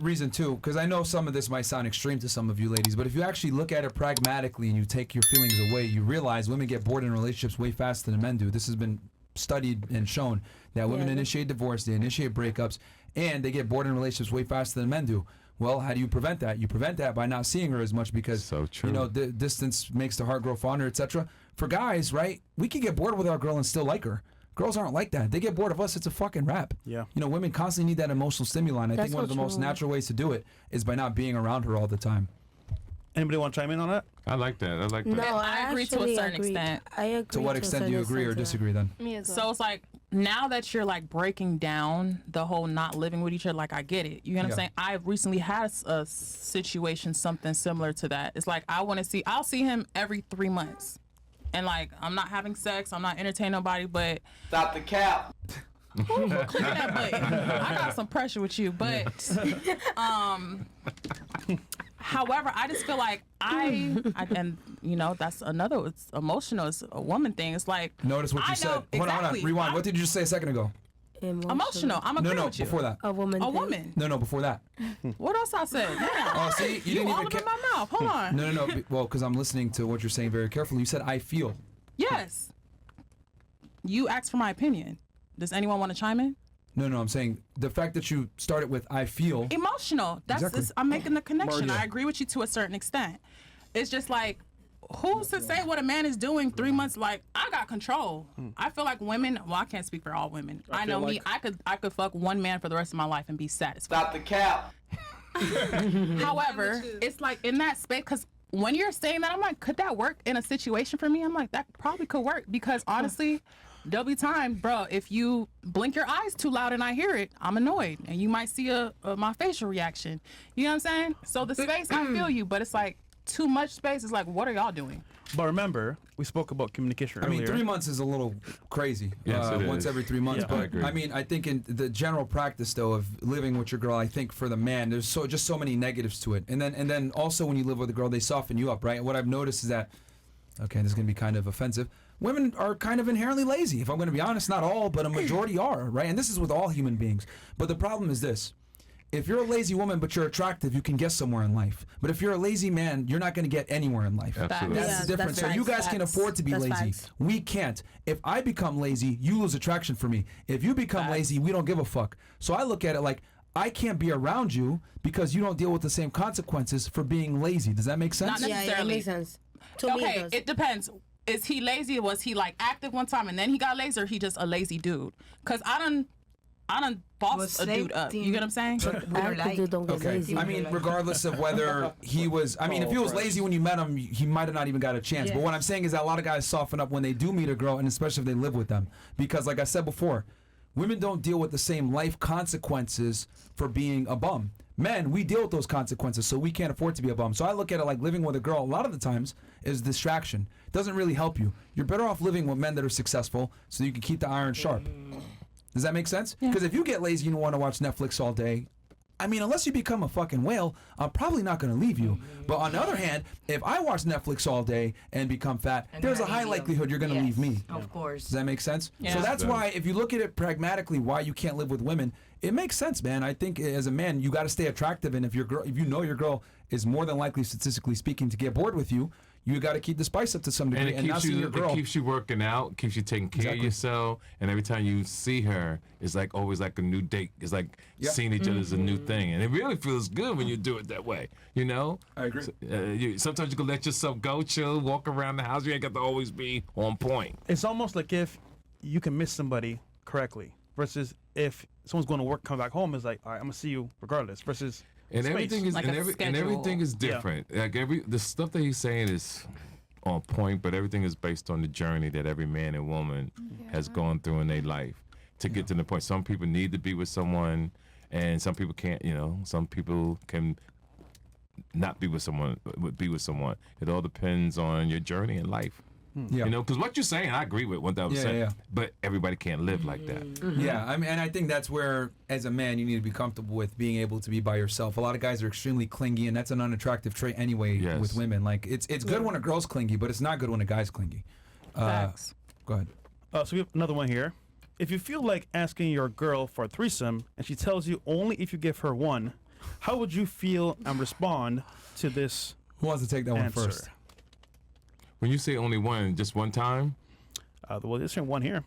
reason too, because I know some of this might sound extreme to some of you ladies, but if you actually look at it pragmatically and you take your feelings away, you realize women get bored in relationships way faster than men do. This has been studied and shown that women initiate divorce, they initiate breakups, and they get bored in relationships way faster than men do. Well, how do you prevent that? You prevent that by not seeing her as much because, So true. you know, the distance makes the heart grow fonder, etc. For guys, right, we can get bored with our girl and still like her. Girls aren't like that. They get bored of us, it's a fucking wrap. Yeah. You know, women constantly need that emotional stimuli. And I think one of the most natural ways to do it is by not being around her all the time. Anybody want to chime in on that? I like that. I like that. No, I agree to a certain extent. I agree. To what extent do you agree or disagree then? Me as well. So it's like, now that you're like breaking down the whole not living with each other, like I get it. You know what I'm Yeah. saying? I've recently had a situation, something similar to that. It's like, I'll see him every 3 months. And like, I'm not having sex, I'm not entertaining nobody, but Stop the cap. click that button. I got some pressure with you, but however, I just feel like and you know, that's another, it's emotional, it's a woman thing. It's like, Notice what you said. Hold on, rewind. What did you just say a second ago? Emotional. I'm agreeing with you. Before that. A woman. A woman. No, before that. What else I said? Damn. Oh, see, you didn't all even up in my mouth. Hold on. No. Well, because I'm listening to what you're saying very carefully. You said, I feel. Yes. You asked for my opinion. Does anyone want to chime in? No, I'm saying the fact that you started with, I feel. Emotional. That's Exactly. I'm making the connection. Yeah. I agree with you to a certain extent. It's just like, who's to say what a man is doing 3 months? Like, I got control. I feel like women. Well, I can't speak for all women. I know me. I could fuck one man for the rest of my life and be satisfied. Stop the cap. However, it's like in that space, because when you're saying that, I'm like, could that work in a situation for me? I'm like, that probably could work, because honestly, there'll be time, bro, if you blink your eyes too loud and I hear it, I'm annoyed, and you might see my facial reaction. You know what I'm saying? So the space, I feel you, but it's like too much space. Is like, what are y'all doing? But remember, we spoke about communication earlier. I mean, 3 months is a little crazy. Yes, it once is. every 3 months. Yeah. But I agree. I mean, I think in the general practice though of living with your girl, I think for the man, there's just so many negatives to it. And then also when you live with a girl, they soften you up, right? And what I've noticed is that, okay, this is gonna be kind of offensive. Women are kind of inherently lazy. If I'm gonna be honest, not all, but a majority are, right? And this is with all human beings. But the problem is this. If you're a lazy woman but you're attractive, you can get somewhere in life. But if you're a lazy man, you're not going to get anywhere in life. Absolutely. That's Yeah, the difference. that's So you facts, guys can facts. afford to be That's lazy. facts. We can't. If I become lazy, you lose attraction for me. If you become Facts. lazy, we don't give a fuck. So I look at it like, I can't be around you because you don't deal with the same consequences for being lazy. Does that make sense? Not Yeah, it necessarily. makes sense. To me, Okay, it does. it depends. Is he lazy? Was he like active one time and then he got lazy, or he just a lazy dude? Cause I done boss a dude up. You get what I'm saying? Active dude don't get Okay. lazy. I mean, regardless of whether he was, I mean, if he was lazy when you met him, he might have not even got a chance. But what I'm saying is that a lot of guys soften up when they do meet a girl, and especially if they live with them. Because, like I said before, women don't deal with the same life consequences for being a bum. Men, we deal with those consequences, so we can't afford to be a bum. So I look at it like living with a girl, a lot of the times, is distraction. It doesn't really help you. You're better off living with men that are successful so you can keep the iron sharp. Does that make sense? Because if you get lazy and you want to watch Netflix all day, I mean, unless you become a fucking whale, I'm probably not going to leave you. But on the other hand, if I watch Netflix all day and become fat, there's a high likelihood you're going to leave me. Of course. Does that make sense? Yeah. So that's It does. why, if you look at it pragmatically, why you can't live with women, it makes sense, man. I think as a man, you got to stay attractive, and if you know your girl is more than likely, statistically speaking, to get bored with you, you got to keep the spice up to some And degree, it and not keeps see you. your girl. It keeps you working out. Keeps you taking care of Exactly. yourself. And every time you see her, it's like always like a new date. It's like seeing each other is a new thing, and it really feels good when you do it that way. You know. I agree. So, sometimes you can let yourself go, chill, walk around the house. You ain't got to always be on point. It's almost like if you can miss somebody correctly versus if someone's going to work, come back home, is like, all right, I'm gonna see you regardless. Versus And space. everything is Like and, a and everything schedule. is different. Like the stuff that he's saying is on point, but everything is based on the journey that every man and woman has gone through in their life to get to the point. Some people need to be with someone, and some people can't. You know, some people can not be with someone, be with someone. It all depends on your journey in life. Yeah. You know, because what you're saying, I agree with 1,000%. Yeah. But everybody can't live like that. Yeah, I mean, and I think that's where, as a man, you need to be comfortable with being able to be by yourself. A lot of guys are extremely clingy, and that's an unattractive trait anyway Yes. with women. Like, it's good when a girl's clingy, but it's not good when a guy's clingy. Facts. Go ahead. So we have another one here. If you feel like asking your girl for a threesome and she tells you only if you give her one, How would you feel and respond to this Who wants to take that one answer? first? When you say only one, just one time. Well, there's one here.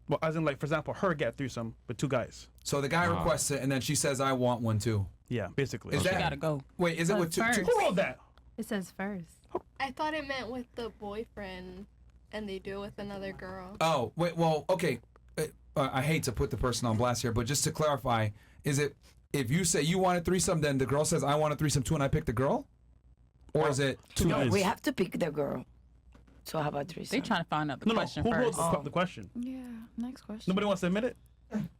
Well, as in, like, for example, her get threesome with 2 guys. So the guy requests it, and then she says, "I want one too." Yeah, basically. Is You that gotta go. wait? Is it with two? first. Who wrote that? It says first. I thought it meant with the boyfriend, and they do it with another girl. Oh, wait. Well, okay. I hate to put the person on blast here, but just to clarify, is it if you say you want a threesome, then the girl says, "I want a threesome too," and I pick the girl, or is it two No, guys? We have to pick the girl. So how about They threesome? trying to find out the No, question who first. wrote the question? Yeah. Next question. Nobody wants to admit it?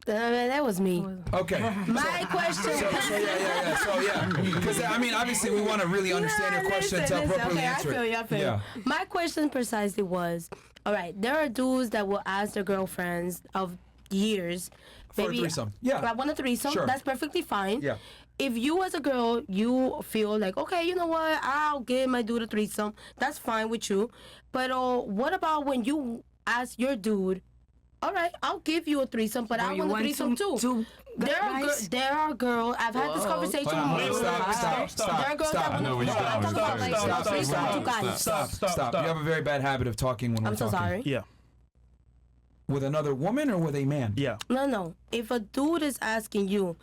That was me. Okay. My question. So yeah. Because I mean, obviously, we want to really understand your question to appropriately answer it. I feel you. My question precisely was, all right, there are dudes that will ask their girlfriends of years, For a threesome. Yeah. I want a threesome. Sure. That's perfectly fine. Yeah. If you as a girl, you feel like, okay, you know what, I'll give my dude a threesome. That's fine with you. But what about when you ask your dude, all right, I'll give you a threesome, but I you want a want threesome too. two guys? There are girls. I've had this conversation. Hold on, with stop. There are girls that I know where you're I'm going. talking about like Stop, threesome stop, two guys. Stop. You have a very bad habit of talking when we're I'm so talking. sorry. Yeah. With another woman or with a man? Yeah. No. If a dude is asking you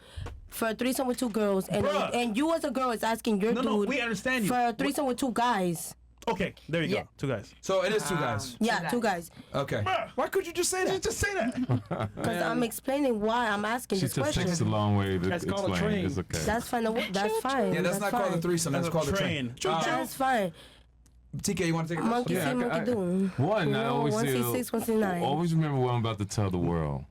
for a threesome with 2 girls, Bruh. and you as a girl is asking your No, dude we understand you. for a threesome with 2 guys. Okay, there you Yeah. go. 2 guys. So it is 2 guys. Yeah, 2 guys. Okay. Why could you just say that? Just say that. Because I'm explaining why I'm asking She this just question. takes a long way to That's called a explain. train. It's okay. That's fine. That's fine. Yeah, that's not called a fine. threesome. That's That's a called a train. train. That's fine. TK, you want to take a Monkey Yeah, see, monkey do. One, I No, always 1C6, 1C9. always remember what I'm about to tell the world.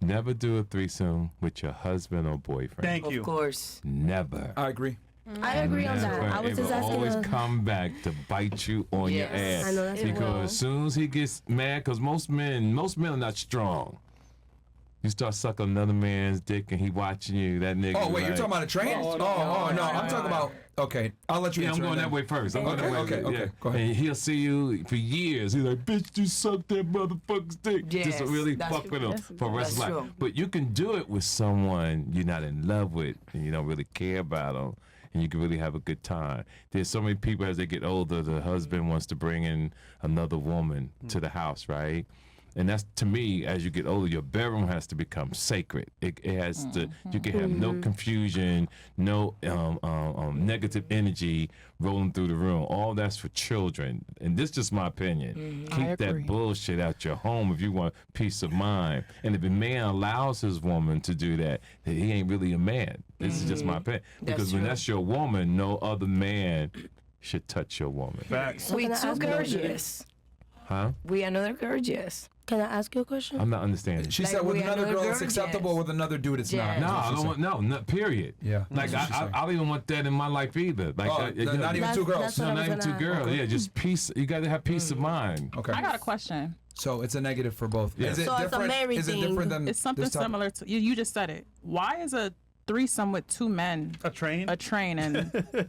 Never do a threesome with your husband or boyfriend. Thank you. Of course. Never. I agree. I agree on that. Never. I was It just will asking. always come back to bite you on your Yes. ass. I know that's right. Because as soon as he gets mad, because most men are not strong. You start sucking another man's dick and he watching you. That nigga. Oh, wait, you're like, talking about a train? Oh, no. I'm talking about. Okay, I'll let you Yeah, I'm answer going it that then. way first. I'm going that way. Okay. Yeah. Go ahead. And he'll see you for years. He's like, bitch, you suck that motherfucker's dick. Just Yes, really that's fuck with him for the rest of That's life. true. But you can do it with someone you're not in love with and you don't really care about them. And you can really have a good time. There's so many people as they get older, the husband wants to bring in another woman to the house, right? And that's, to me, as you get older, your bedroom has to become sacred. It has to, you can have no confusion, no negative energy rolling through the room. All that's for children. And this is just my opinion. I Keep agree. that bullshit out your home if you want peace of mind. And if a man allows his woman to do that, then he ain't really a man. This is just my opinion. Because when true. that's your woman, no other man should touch your woman. Facts. We can I two ask you girls, another- yes. Huh? We another girl, yes. Can I ask you a question? I'm not understanding. She Like said with we another another girl it's girl? acceptable, Yes. with another dude it's Yes. not. No, I don't want no, period. Yeah, Like that's what she I said. don't even want that in my life either. Like Oh, not even two girls. That's what no, I not was even two gonna girls. ask. Yeah, just peace. You got to have peace of mind. Okay. I got a question. So it's a negative for both. Yeah. Is it So it's a different? married Is it thing. different than It's something this type? similar to you just said it. Why is a threesome with 2 men A train. a train? And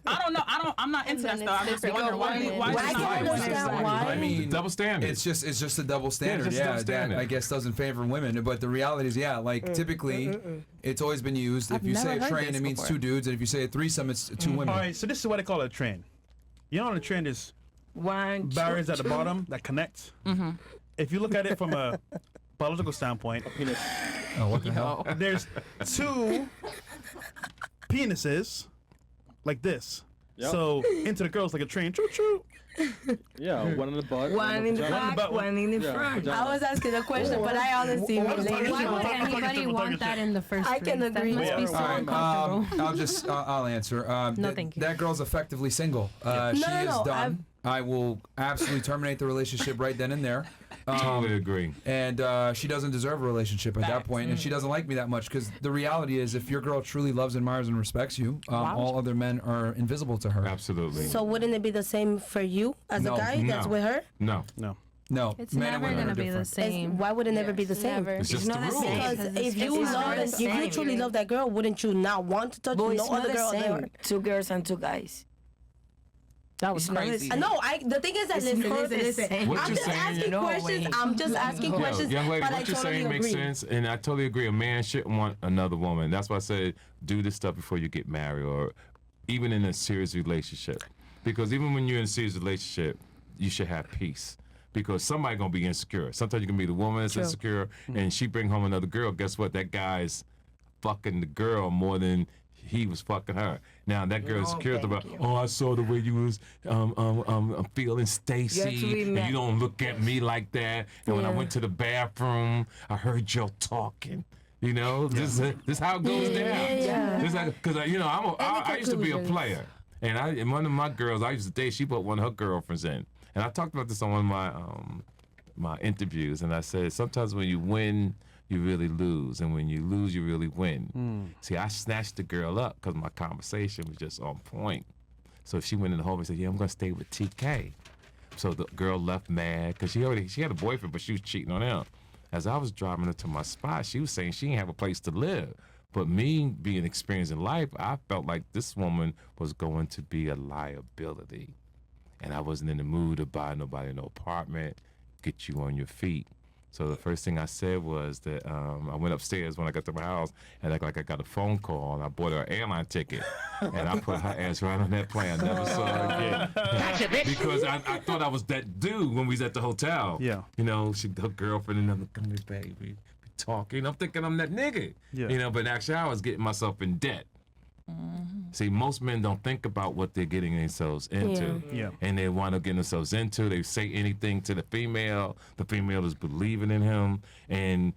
I don't know. I'm not into that then stuff. I'm it's just different. wondering why. Why Why I is it can not understand one? why. I mean, Double standard. It's just a double standard. just a double that standard. I guess doesn't favor women. But the reality is, like typically, it's always been used. I've If you say never a heard train, this it means before. 2 dudes, and if you say a threesome, it's 2 women. All right, so this is what I call a train. You know, on a train, there's One, barriers two, at the bottom that connect. If you look at it from a biological standpoint, Oh, what the hell? there's 2 penises like this. Yep. So into the girls like a train. Choo choo. Yeah, one in the butt. One in the vagina. back, one in the Yeah, front. vagina. I was asking a question, but I honestly Why related. would Why would Talk- anybody talk- want talk- that in the first I can place? agree. That must be Yeah. so All right, uncomfortable. I'll answer. No, thank you. That girl's effectively single. She No, is no, done. I will absolutely terminate the relationship right then and there. Totally agree. And she doesn't deserve a relationship at that Facts. point, and she doesn't like me that much. Because the reality is, if your girl truly loves, admires, and respects you, all other men are invisible to her. Absolutely. So wouldn't it be the same for you as No, a guy that's no. with her? No. No. No, It's men and never women gonna are be the different. same. Why would it never be the same? Never. It's just not the the rules. same. Because Because if you it's love, not the if you same. truly love that girl, wouldn't you not want to touch But no it's not other the girl same. there? 2 girls and 2 guys. That was It's not crazy. the No, the thing is that It's listen. not the same. What I'm you're just saying, asking no questions. way. I'm just asking Yo, questions. young lady, but what I you're totally saying makes agree. sense, and I totally agree. A man shouldn't want another woman. That's why I said do this stuff before you get married, or even in a serious relationship. Because even when you're in a serious relationship, you should have peace. Because somebody gonna be insecure. Sometimes you can be the woman that's insecure, and she bring home another girl. Guess what? That guy's fucking the girl more than he was fucking her. Now that girl is insecure about, oh, I saw the way you was feeling Stacy, and you don't look at me like that. And when I went to the bathroom, I heard y'all talking. You know, this is how it goes down. Because I used to be a player, and one of my girls I used to date, she brought one of her girlfriends in, and I talked about this on one of my interviews, and I said sometimes when you win, you really lose, and when you lose, you really win. See, I snatched the girl up because my conversation was just on point. So she went in the home and said, "Yeah, I'm gonna stay with TK." So the girl left mad because she had a boyfriend, but she was cheating on him. As I was driving her to my spot, she was saying she didn't have a place to live. But me being experienced in life, I felt like this woman was going to be a liability, and I wasn't in the mood to buy nobody no apartment, get you on your feet. So the first thing I said was that I went upstairs when I got to my house and I got a phone call, and I bought her an airline ticket, and I put her ass right on that plane. I never saw her again. Because I thought I was that dude when we was at the hotel. Yeah. You know, her girlfriend and I'm come here, baby, we talking. I'm thinking I'm that nigga. Yeah. You know, but actually I was getting myself in debt. See, most men don't think about what they're getting themselves into. Yeah. And they want to get themselves into. They say anything to the female. The female is believing in him. And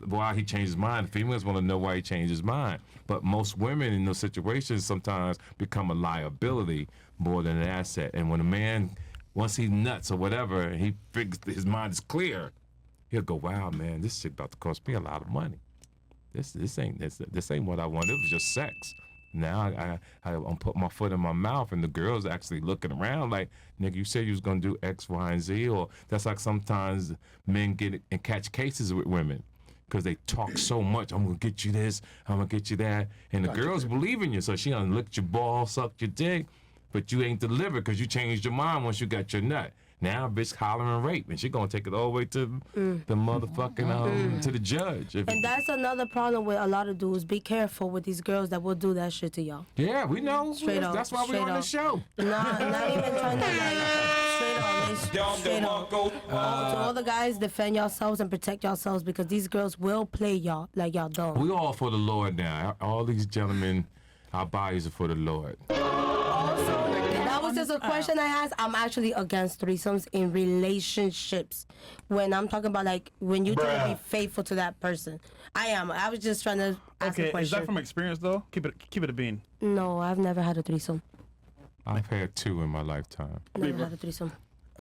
why he changed his mind, the females want to know why he changed his mind. But most women in those situations sometimes become a liability more than an asset. And when a man, once he's nuts or whatever, he figures his mind is clear, he'll go, wow, man, this shit about to cost me a lot of money. This ain't what I want. It was just sex. Now I'm putting my foot in my mouth, and the girl's actually looking around like, nigga, you said you was gonna do X, Y, and Z. Or that's like sometimes men get and catch cases with women because they talk so much. I'm gonna get you this, I'm gonna get you that, and the girls believe in you, so she done licked your ball, sucked your dick, but you ain't delivered because you changed your mind once you got your nut. Now, bitch hollering rape, and she gonna take it all the way to the motherfucking to the judge. And that's another problem with a lot of dudes. Be careful with these girls that will do that shit to y'all. Yeah, we know. Straight up. That's why we're straight on the up. show. Not even trying to like straight up. To all the guys, defend yourselves and protect yourselves because these girls will play y'all like y'all don't. We all for the Lord now. All these gentlemen, our bodies are for the Lord. That was just a question I asked. I'm actually against threesomes in relationships. When I'm talking about like when you try to be faithful to that person, I am. I was just trying to ask a Okay, question. is that from experience though? Keep it a bean. No, I've never had a threesome. I've had 2 in my lifetime. Never had a threesome.